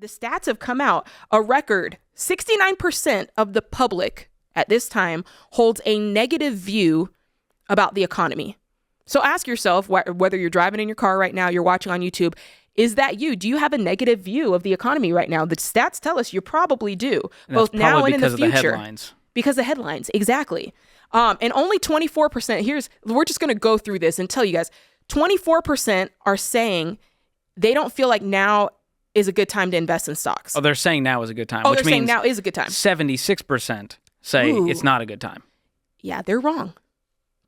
the stats have come out. A record 69% of the public at this time holds a negative view about the economy. So ask yourself, whether you're driving in your car right now, you're watching on YouTube, is that you? Do you have a negative view of the economy right now? The stats tell us you probably do, both now and in the future. Because of the headlines. Because of headlines, exactly. And only 24%, we're just going to go through this and tell you guys, 24% are saying they don't feel like now is a good time to invest in stocks. Oh, they're saying now is a good time. Oh, which they're saying now is a good time. 76% say it's not a good time. Yeah, they're wrong.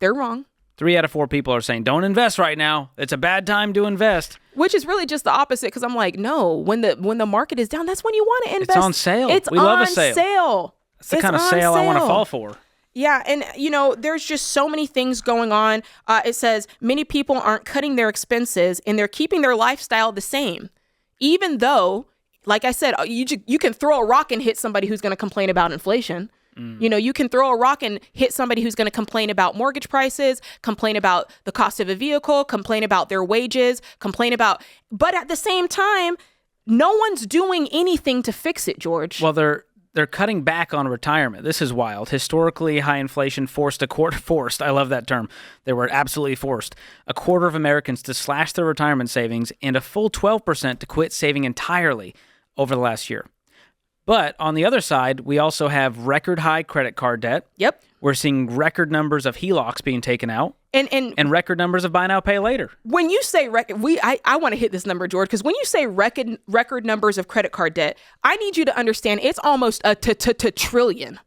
They're wrong. 3 out of 4 people are saying, don't invest right now. It's a bad time to invest. Which is really just the opposite, because I'm like, no, when the market is down, that's when you want to invest. It's on sale. We love a sale. That's the kind of sale I want to fall for. Yeah, and there's just so many things going on. It says many people aren't cutting their expenses and they're keeping their lifestyle the same. Even though, like I said, you can throw a rock and hit somebody who's going to complain about inflation. You can throw a rock and hit somebody who's going to complain about mortgage prices, complain about the cost of a vehicle, complain about their wages, but at the same time, no one's doing anything to fix it, George. Well, they're cutting back on retirement. This is wild. Historically, high inflation forced, I love that term. They were absolutely forced a quarter of Americans to slash their retirement savings and a full 12% to quit saving entirely over the last year. But on the other side, we also have record high credit card debt. Yep. We're seeing record numbers of HELOCs being taken out. And record numbers of buy now, pay later. When you say record, I want to hit this number, George, because when you say record numbers of credit card debt, I need you to understand it's almost a trillion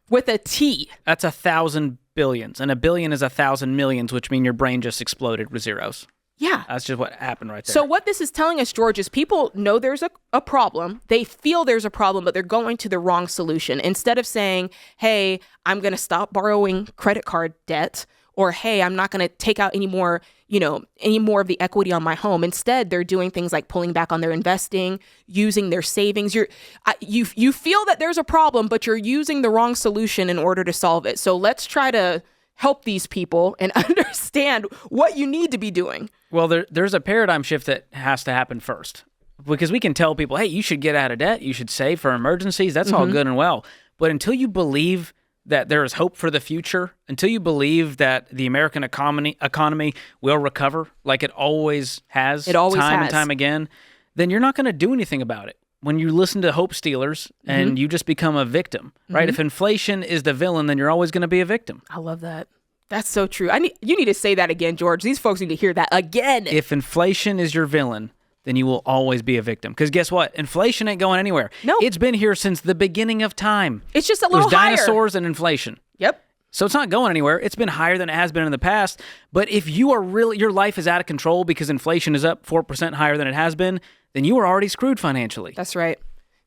with a T. That's 1,000 billions, and a billion is 1,000 millions, which means your brain just exploded with zeros. Yeah. That's just what happened right there. So what this is telling us, George, is people know there's a problem. They feel there's a problem, but they're going to the wrong solution. Instead of saying, hey, I'm going to stop borrowing credit card debt, or, hey, I'm not going to take out any more of the equity on my home. Instead, they're doing things like pulling back on their investing, using their savings. You feel that there's a problem, but you're using the wrong solution in order to solve it. So let's try to help these people and understand what you need to be doing. Well, there's a paradigm shift that has to happen first, because we can tell people, hey, you should get out of debt. You should save for emergencies. That's all good and well. But until you believe that there is hope for the future, until you believe that the American economy will recover like it always has, time and time again, then you're not going to do anything about it. When you listen to hope stealers and you just become a victim, right? If inflation is the villain, then you're always going to be a victim. I love that. That's so true. You need to say that again, George. These folks need to hear that again. If inflation is your villain, then you will always be a victim. Because guess what? Inflation ain't going anywhere. No. It's been here since the beginning of time. It's just a little higher. There's dinosaurs and inflation. Yep. So it's not going anywhere. It's been higher than it has been in the past. But if you are your life is out of control because inflation is up 4% higher than it has been, then you are already screwed financially. That's right.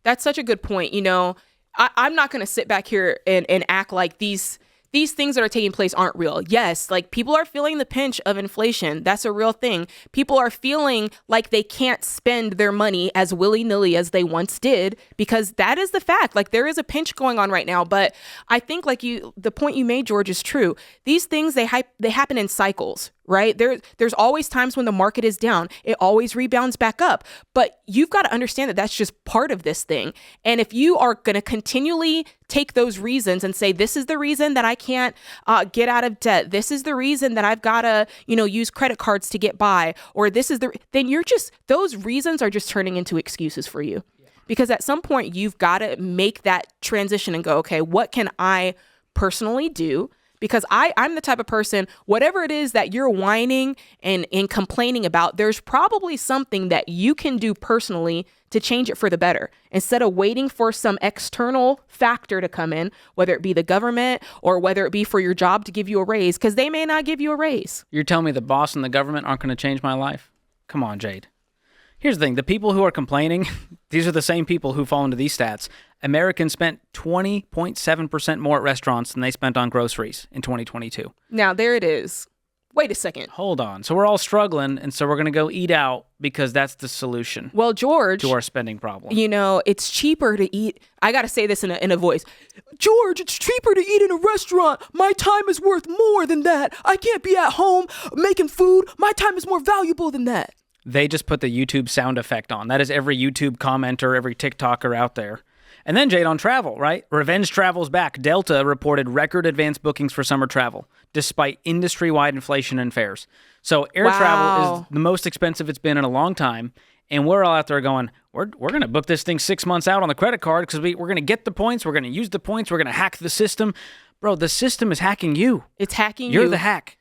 That's such a good point. I'm not going to sit back here and act like these things that are taking place aren't real. Yes, like people are feeling the pinch of inflation. That's a real thing. People are feeling like they can't spend their money as willy-nilly as they once did, because that is the fact. Like there is a pinch going on right now. But I think the point you made, George, is true. These things, they happen in cycles, right? There's always times when the market is down. It always rebounds back up. But you've got to understand that that's just part of this thing. And if you are going to continually take those reasons and say, this is the reason that I can't get out of debt, this is the reason that I've got to, use credit cards to get by, or then those reasons are just turning into excuses for you. Yeah. Because at some point you've got to make that transition and go, okay, what can I personally do? Because I'm the type of person, whatever it is that you're whining and complaining about, there's probably something that you can do personally to change it for the better, instead of waiting for some external factor to come in, whether it be the government or whether it be for your job to give you a raise, because they may not give you a raise. You're telling me the boss and the government aren't going to change my life? Come on, Jade. Here's the thing. The people who are complaining, these are the same people who fall into these stats. Americans spent 20.7% more at restaurants than they spent on groceries in 2022. Now, there it is. Wait a second. Hold on. So we're all struggling, and so we're going to go eat out because that's the solution. Well, George, to our spending problem. It's cheaper to eat. I got to say this in a voice. George, it's cheaper to eat in a restaurant. My time is worth more than that. I can't be at home making food. My time is more valuable than that. they just put the YouTube sound effect on. That is every YouTube commenter, every TikToker out there. And then, Jade, on travel, right? Revenge travel's back. Delta reported record advance bookings for summer travel, despite industry-wide inflation in fares. So air travel is the most expensive it's been in a long time. And we're all out there going, we're going to book this thing 6 months out on the credit card because we're going to get the points. We're going to use the points. We're going to hack the system. Bro, the system is hacking you. It's hacking you. You're the hack.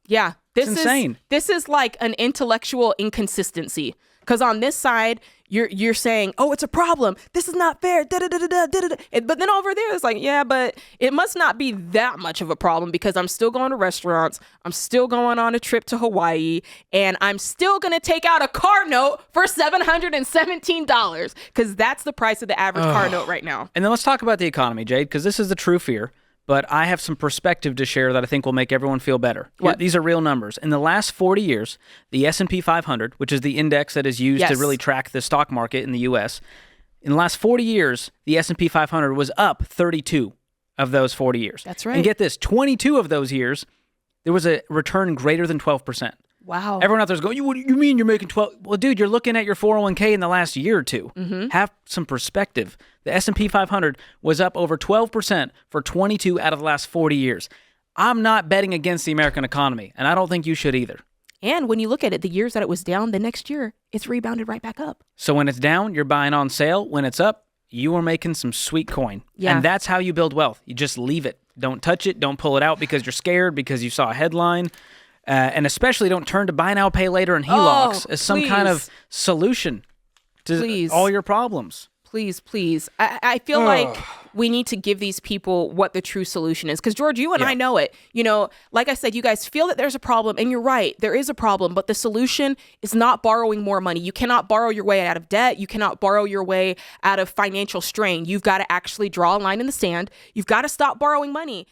Yeah. It's insane. This is like an intellectual inconsistency. Because on this side, you're saying, oh, it's a problem. This is not fair. But then over there, it's like, yeah, but it must not be that much of a problem because I'm still going to restaurants. I'm still going on a trip to Hawaii. And I'm still going to take out a car note for $717 because that's the price of the average car note right now. And then let's talk about the economy, Jade, because this is the true fear. But I have some perspective to share that I think will make everyone feel better. What? These are real numbers. In the last 40 years, the S&P 500, which is the index that is used to really track the stock market in the U.S., in the last 40 years, the S&P 500 was up 32 of those 40 years. That's right. And get this, 22 of those years, there was a return greater than 12%. Wow. Everyone out there is going, what do you mean you're making 12? Well, dude, you're looking at your 401k in the last year or two. Have some perspective. The S&P 500 was up over 12% for 22 out of the last 40 years. I'm not betting against the American economy, and I don't think you should either. And when you look at it, the years that it was down, the next year, it's rebounded right back up. So when it's down, you're buying on sale. When it's up, you are making some sweet coin. Yeah. And that's how you build wealth. You just leave it. Don't touch it. Don't pull it out because you're scared, because you saw a headline. And especially don't turn to buy now, pay later and HELOCs as some kind of solution to all your problems. Please. I feel like we need to give these people what the true solution is. Because, George, you and I know it. You know, like I said, you guys feel that there's a problem. And you're right. There is a problem. But the solution is not borrowing more money. You cannot borrow your way out of debt. You cannot borrow your way out of financial strain. You've got to actually draw a line in the sand. You've got to stop borrowing money.